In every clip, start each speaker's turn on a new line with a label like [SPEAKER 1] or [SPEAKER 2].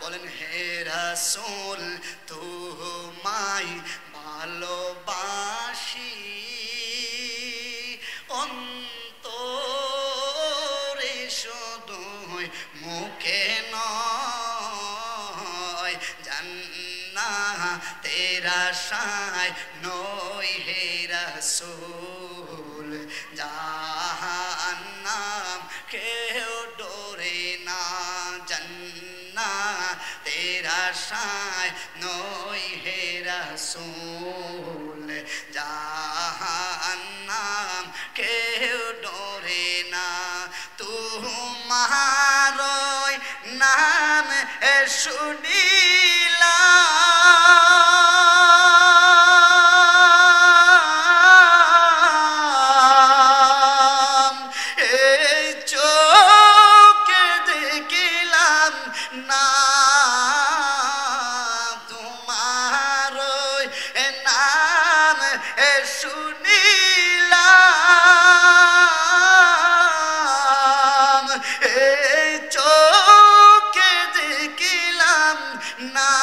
[SPEAKER 1] বলেন হে রাসূল তোমায় ভালোবাসি অন্তরে শুধুই মুখে নয় জান্নাতের আশায় নয় হে রাসূল জাহান্নাম কেউ ডরে না জান্নাতের আশায় নয় হে রাসূল জাহান্নাম কেউ ডরে না তোমার নাম শুনিলাম এই চোখে দেখিলাম না তোমার নাম শুনিলাম এই চোখে দেখিলাম না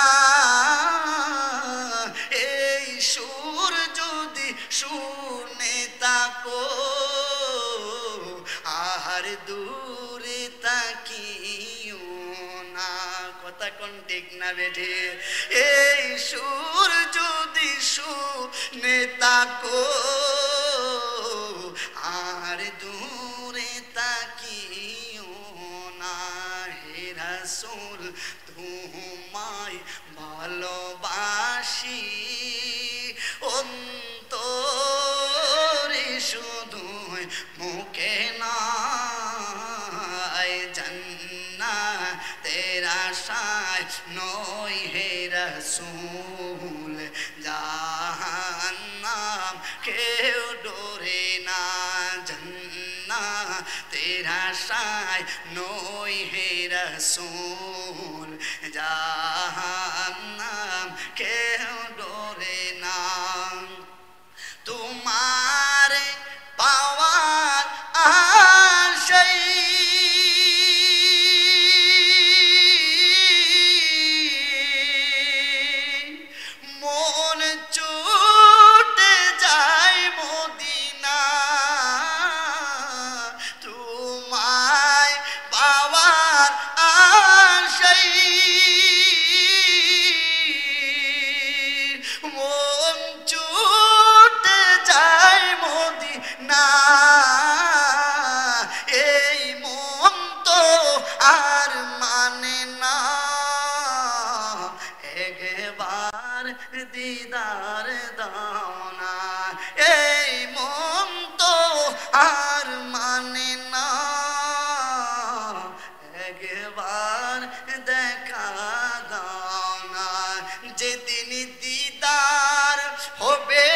[SPEAKER 1] এই সুর যদি শুনে তাকো আর দূরে তাকিও না কথা কোন ঠিক না বেঠে এই সুর যদি শুনে তাকো আর দূরে তাকিও না হে রাসূল তোমায় ভালোবাসি অন্তরে শুধুই মুখে নয় জান্নাতের আশায় নয় হে রাসূল জাহান্নাম কেউ ডরে না জান্নাতের আশায় নয় হে রাসূল জাহান্নাম কেউ ডরে না তোমার পাওয়ার আশায় মন ছুটে যায় মদিনা তোমায় পাওয়ার আশায় মন ছুটে যায় মদিনা এই মন তো আর মানে না একবার দিদার দাও না এই মন তো আর মানে না একবার দেখা দাও না যেদিন দিদার হবে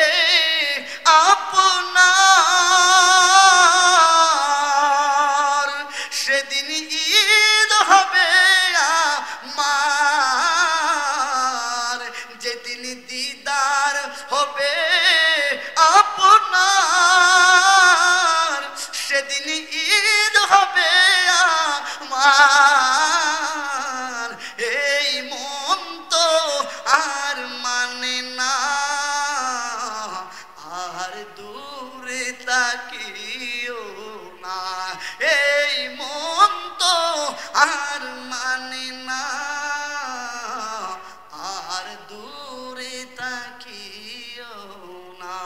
[SPEAKER 1] আপনার সেদিন ঈদ হবে আমার যেদিন দিদার হবে আপনার সেদিন ঈদ হবে আমার এই মন তো আর মানে না আর দূরে তাকিও না এই মন তো আর মানে না আর দূরে তাকিও না